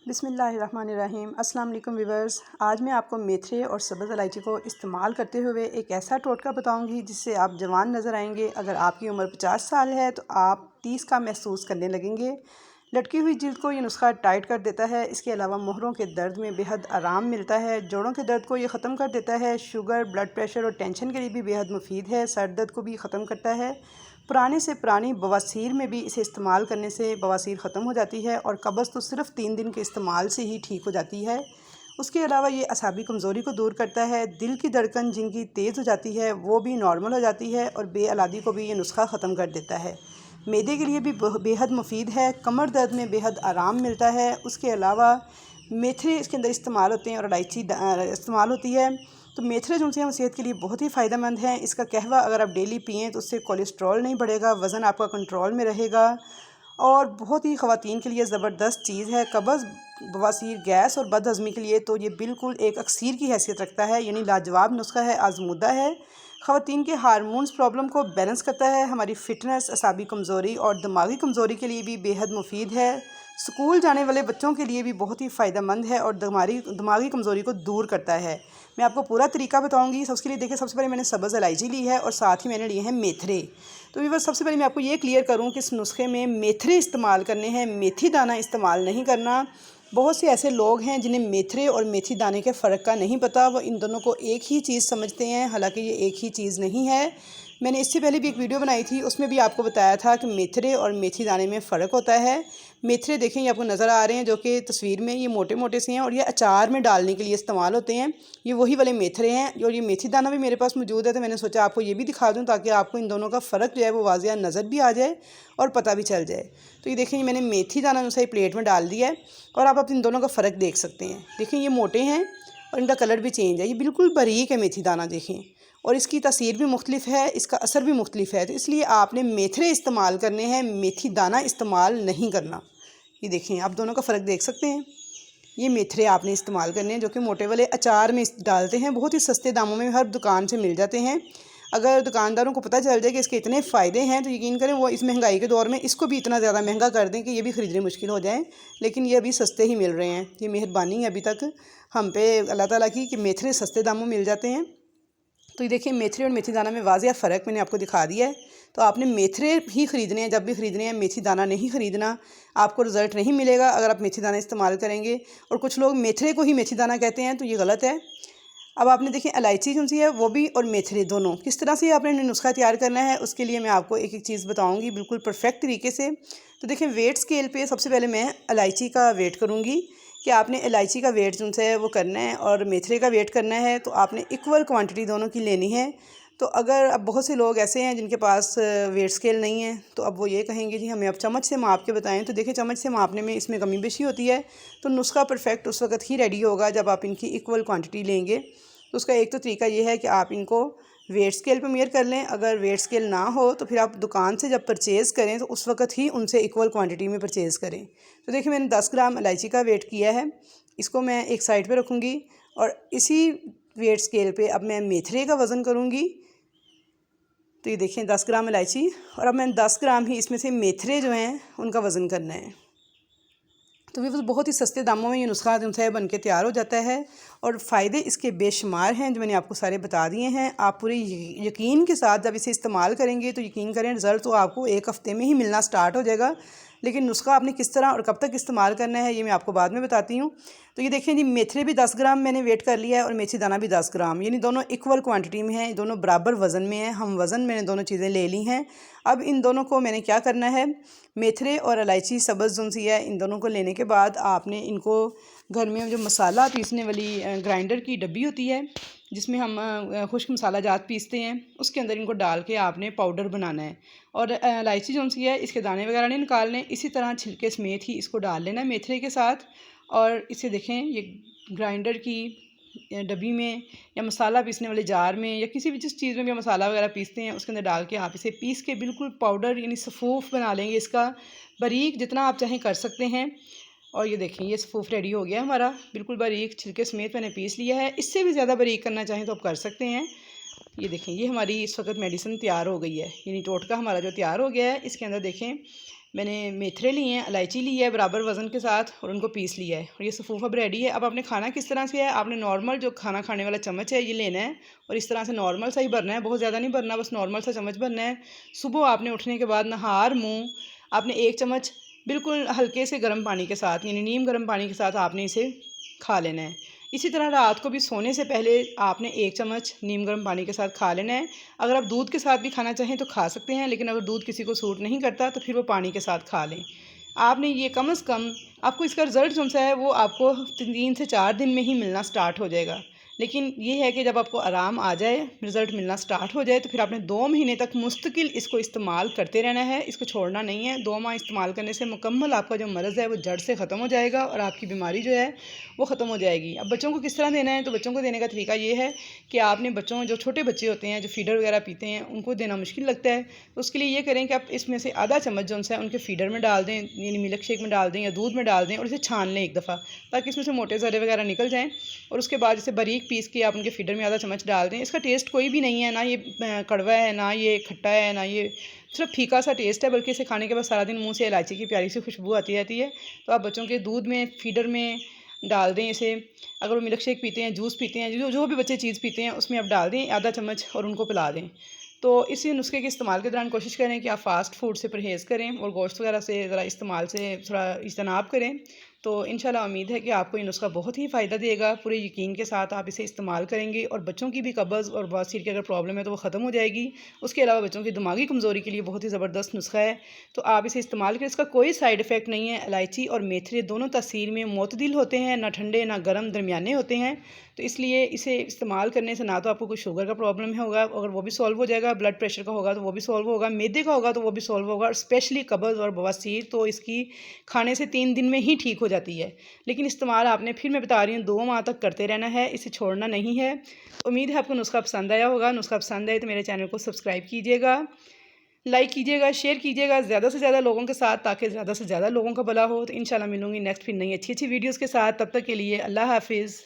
बिस्मिल्लाहिर्रहमानिर्रहीम। अस्सलाम वालेकुम व्यूअर्स। आज मैं आपको मेथरे और सब्ज़ इलायची को इस्तेमाल करते हुए एक ऐसा टोटका बताऊंगी जिससे आप जवान नज़र आएंगे। अगर आपकी उम्र 50 साल है तो आप 30 का महसूस करने लगेंगे। लटकी हुई जिल्द को ये नुस्खा टाइट कर देता है। इसके अलावा मोहरों के दर्द में बेहद आराम मिलता है। जोड़ों के दर्द को ये ख़त्म कर देता है। शुगर, ब्लड प्रेशर और टेंशन के लिए भी बेहद मुफीद है। सर दर्द को भी ख़त्म करता है। पुराने से पुरानी बवासीर में भी इसे इस्तेमाल करने से बवासीर ख़त्म हो जाती है और कब्ज़ तो सिर्फ़ 3 दिन के इस्तेमाल से ही ठीक हो जाती है। उसके अलावा ये असाबी कमज़ोरी को दूर करता है। दिल की धड़कन जिनकी तेज़ हो जाती है वो भी नॉर्मल हो जाती है और बेअलादी को भी ये नुस्खा ख़त्म कर देता है। मैदे के लिए भी बेहद मुफीद है। कमर दर्द में बेहद आराम मिलता है। उसके अलावा मेथरे इसके अंदर इस्तेमाल होते हैं और इलायची इस्तेमाल होती है। तो मेथरे जो हैं वो सेहत के लिए बहुत ही फ़ायदेमंद हैं। इसका कहवा अगर आप डेली पिएँ तो उससे कोलेस्ट्रॉल नहीं बढ़ेगा, वज़न आपका कंट्रोल में रहेगा और बहुत ही ख़वातीन के लिए ज़बरदस्त चीज़ है। कब्ज़, बवासीर, गैस और बदहज़मी के लिए तो ये बिल्कुल एक अक्सीर की हैसियत रखता है, यानी लाजवाब नुस्खा है, आज़मूदा है। ख़वातीन के हार्मोन्स प्रॉब्लम को बैलेंस करता है। हमारी फ़िटनेस, असाबी कमज़ोरी और दिमागी कमज़ोरी के लिए भी बेहद मुफीद है। स्कूल जाने वाले बच्चों के लिए भी बहुत ही फ़ायदेमंद है और दिमागी कमज़ोरी को दूर करता है। मैं आपको पूरा तरीका बताऊंगी। सबसे लिए देखिए, सबसे पहले मैंने सब्ज़ इलायची ली है और साथ ही मैंने लिए हैं मेथरे। तो व्यूअर्स, सबसे पहले मैं आपको ये क्लियर करूं कि इस नुस्खे में मेथरे इस्तेमाल करने हैं, मेथी दाना इस्तेमाल नहीं करना। बहुत से ऐसे लोग हैं जिन्हें मेथरे और मेथी दाने के फ़र्क का नहीं पता, वो इन दोनों को एक ही चीज़ समझते हैं, हालांकि ये एक ही चीज़ नहीं है। मैंने इससे पहले भी एक वीडियो बनाई थी, उसमें भी आपको बताया था कि मेथरे और मेथी दाने में फ़र्क होता है। मेथरे देखें, ये आपको नज़र आ रहे हैं, जो कि तस्वीर में ये मोटे मोटे से हैं और ये अचार में डालने के लिए इस्तेमाल होते हैं। ये वही वाले मेथरे हैं और ये मेथी दाना भी मेरे पास मौजूद है, तो मैंने सोचा आपको ये भी दिखा दूँ ताकि आपको इन दोनों का फ़र्क जो है वो वाज़िया नज़र भी आ जाए और पता भी चल जाए। तो ये देखें, मैंने मेथी दाना जो सही प्लेट में डाल दिया है और आप इन दोनों का फ़र्क देख सकते हैं। देखें, ये मोटे हैं और इनका कलर भी चेंज है। ये बिल्कुल बारीक है मेथी दाना, देखें, और इसकी तासीर भी मुख्तलिफ है, इसका असर भी मुख्तलिफ है। तो इसलिए आपने मेथरे इस्तेमाल करने हैं, मेथी दाना इस्तेमाल नहीं करना। ये देखें, आप दोनों का फ़र्क देख सकते हैं। ये मेथरे आपने इस्तेमाल करने हैं जो कि मोटे वाले अचार में डालते हैं। बहुत ही सस्ते दामों में हर दुकान से मिल जाते हैं। अगर दुकानदारों को पता चल जाए कि इसके इतने फ़ायदे हैं तो यकीन करें वो इस महंगाई के दौर में इसको भी इतना ज़्यादा महंगा कर दें कि ये भी ख़रीदने मुश्किल हो जाए। लेकिन ये अभी सस्ते ही मिल रहे हैं। ये मेहरबानी है अभी तक हम पे अल्लाह ताला की कि मेथरे सस्ते दामों में मिल जाते हैं। तो ये देखिए, मेथरे और मेथी दाना में वाज़िया फ़र्क मैंने आपको दिखा दिया है। तो आपने मेथरे ही ख़रीदने हैं जब भी ख़रीदने हैं, मेथी दाना नहीं ख़रीदना। आपको रिज़ल्ट नहीं मिलेगा अगर आप मेथी दाना इस्तेमाल करेंगे। और कुछ लोग मेथरे को ही मेथी दाना कहते हैं, तो ये गलत है। अब आपने देखिए, इलायची जो सी है वो भी और मेथरे दोनों किस तरह से आपने नुस्खा तैयार करना है, उसके लिए मैं आपको एक एक चीज़ बताऊँगी बिल्कुल परफेक्ट तरीके से। तो देखिए, वेट स्केल पे सबसे पहले मैं इलायची का वेट करूँगी कि आपने इलायची का वेट जो है वो करना है और मेथरे का वेट करना है। तो आपने इक्वल क्वांटिटी दोनों की लेनी है। तो अगर अब बहुत से लोग ऐसे हैं जिनके पास वेट स्केल नहीं है, तो अब वो ये कहेंगे जी हमें अब चम्मच से माप के बताएं। तो देखिए, चम्मच से मापने में इसमें कमी बेशी होती है। तो नुस्खा परफेक्ट उस वक्त ही रेडी होगा जब आप इनकी इक्वल क्वांटिटी लेंगे। तो उसका एक तो तरीका ये है कि आप इनको वेट स्केल पे मेज़र कर लें। अगर वेट स्केल ना हो तो फिर आप दुकान से जब परचेज़ करें तो उस वक्त ही उनसे इक्वल क्वांटिटी में परचेज़ करें। तो देखिए, मैंने 10 ग्राम इलायची का वेट किया है, इसको मैं एक साइड पे रखूँगी और इसी वेट स्केल पे अब मैं मेथरे का वज़न करूँगी। तो ये देखिए, 10 ग्राम इलायची और अब मैंने 10 ग्राम ही इसमें से मेथरे जो हैं उनका वज़न करना है। तो भी बहुत ही सस्ते दामों में ये नुस्खा जो है बन के तैयार हो जाता है और फ़ायदे इसके बेशुमार हैं जो मैंने आपको सारे बता दिए हैं। आप पूरे यकीन के साथ जब इसे इस्तेमाल करेंगे तो यकीन करें रिज़ल्ट तो आपको एक हफ़्ते में ही मिलना स्टार्ट हो जाएगा। लेकिन नुस्खा आपने किस तरह और कब तक इस्तेमाल करना है ये मैं आपको बाद में बताती हूँ। तो ये देखें जी, मेथरे भी 10 ग्राम मैंने वेट कर लिया है और मेथी दाना भी 10 ग्राम, यानी दोनों इक्वल क्वांटिटी में हैं, दोनों बराबर वज़न में हैं। हम वज़न मैंने दोनों चीज़ें ले ली हैं। अब इन दोनों को मैंने क्या करना है, मेथरे और इलायची सब्ज़ जो सी है, इन दोनों को लेने के बाद आपने इनको घर में जो मसाला पीसने वाली ग्राइंडर की डब्बी होती है जिसमें हम खुश्क मसाला जात पीसते हैं, उसके अंदर इनको डाल के आपने पाउडर बनाना है। और इलायची जो सी है इसके दाने वगैरह नहीं निकालने, इसी तरह छिलके समेत ही इसको डाल लेना है मेथरे के साथ। और इसे देखें, ये ग्राइंडर की डब्बी में या मसाला पीसने वाले जार में या किसी भी जिस चीज़ में भी मसाला वगैरह पीसते हैं उसके अंदर डाल के आप इसे पीस के बिल्कुल पाउडर यानी सफ़ूफ बना लेंगे। इसका बारीक जितना आप चाहें कर सकते हैं। और ये देखें, ये सफ़ूफ रेडी हो गया हमारा, बिल्कुल बारीक छिलके समेत मैंने पीस लिया है। इससे भी ज़्यादा बारीक करना चाहें तो आप कर सकते हैं। ये देखें, ये हमारी इस वक्त मेडिसिन तैयार हो गई है, यानी टोटका हमारा जो तैयार हो गया है। इसके अंदर देखें, मैंने मेथरे लिए हैं, इलायची ली है बराबर वज़न के साथ और उनको पीस लिया है और ये सफ़ूफ अब रेडी है। अब आपने खाना किस तरह से है, आपने नॉर्मल जो खाना खाने वाला चम्मच है ये लेना है और इस तरह से नॉर्मल सा ही भरना है, बहुत ज़्यादा नहीं भरना, बस नॉर्मल सा चम्मच भरना है। सुबह आपने उठने के बाद नहार मुँह आपने 1 चम्मच बिल्कुल हल्के से गर्म पानी के साथ यानी नीम गर्म पानी के साथ आपने इसे खा लेना है। इसी तरह रात को भी सोने से पहले आपने 1 चम्मच नीम गर्म पानी के साथ खा लेना है। अगर आप दूध के साथ भी खाना चाहें तो खा सकते हैं, लेकिन अगर दूध किसी को सूट नहीं करता तो फिर वो पानी के साथ खा लें। आपने ये कम से कम आपको इसका रिज़ल्ट जो सा है वो आपको 3 से 4 दिन में ही मिलना स्टार्ट हो जाएगा। लेकिन ये है कि जब आपको आराम आ जाए, रिज़ल्ट मिलना स्टार्ट हो जाए, तो फिर आपने 2 महीने तक मुस्तकिल इसको इस्तेमाल करते रहना है, इसको छोड़ना नहीं है। 2 माह इस्तेमाल करने से मुकम्मल आपका जो मर्ज़ है वो जड़ से ख़त्म हो जाएगा और आपकी बीमारी जो है वो ख़त्म हो जाएगी। अब बच्चों को किस तरह देना है, तो बच्चों को देने का तरीका ये है कि आपने बच्चों जो छोटे बच्चे होते हैं जो फीडर वगैरह पीते हैं उनको देना मुश्किल लगता है, तो उसके लिए ये करें कि आप इसमें से आधा चम्मच जो है उनके फीडर में डाल दें, यानी मिल्क शेक में डाल दें या दूध में डाल दें और इसे छान लें एक दफ़ा, ताकि इसमें से मोटे ज़रे वगैरह निकल जाएँ। और उसके बाद इसे बारीक पीस के आप उनके फीडर में आधा चम्मच डाल दें। इसका टेस्ट कोई भी नहीं है, ना ये कड़वा है, ना ये खट्टा है, ना ये सिर्फ फीका सा टेस्ट है, बल्कि इसे खाने के बाद सारा दिन मुंह से इलायची की प्यारी सी खुशबू आती रहती है। तो आप बच्चों के दूध में फीडर में डाल दें इसे। अगर वो मिल्क शेक पीते हैं, जूस पीते हैं, जो भी बच्चे चीज़ पीते हैं उसमें आप डाल दें आधा चम्मच और उनको पिला दें। तो इसी नुस्खे के इस्तेमाल के दौरान कोशिश करें कि आप फ़ास्ट फूड से परहेज़ करें और गोश्त वगैरह से ज़रा इस्तेमाल से थोड़ा इज्तनाब करें। तो इंशाल्लाह उम्मीद है कि आपको ये नुस्खा बहुत ही फ़ायदा देगा। पूरे यकीन के साथ आप इसे इस्तेमाल करेंगे और बच्चों की भी कब्ज़ और बवासीर की अगर प्रॉब्लम है तो वो ख़त्म हो जाएगी। उसके अलावा बच्चों की दिमागी कमज़ोरी के लिए बहुत ही ज़बरदस्त नुस्खा है, तो आप इसे इस्तेमाल करें। इसका कोई साइड इफ़ेक्ट नहीं है। इलायची और मेथरे दोनों तासीर में मुतदिल होते हैं, ना ठंडे ना गर्म, दरमियाने होते हैं। तो इसलिए इसे इस्तेमाल करने से ना तो आपको कोई शुगर का प्रॉब्लम है होगा, अगर वो भी सॉल्व हो जाएगा, ब्लड प्रेशर का होगा तो वो भी सॉल्व होगा, मैदे का होगा तो वो भी सॉल्व होगा, और स्पेशली कब्ज़ और बवासीर तो इसकी खाने से 3 दिन में ही ठीक हो जाती है। लेकिन इस्तेमाल आपने, फिर मैं बता रही हूँ, 2 माह तक करते रहना है, इसे छोड़ना नहीं है। उम्मीद है आपको नुस्खा पसंद आया होगा। नुस्खा पसंद आए तो मेरे चैनल को सब्सक्राइब कीजिएगा, लाइक कीजिएगा, शेयर कीजिएगा ज़्यादा से ज़्यादा लोगों के साथ, ताकि ज़्यादा से ज़्यादा लोगों का भला हो। तो इंशाल्लाह मिलूँगी नेक्स्ट फिर नई अच्छी वीडियोज़ के साथ। तब तक के लिए अल्लाह हाफ़िज़।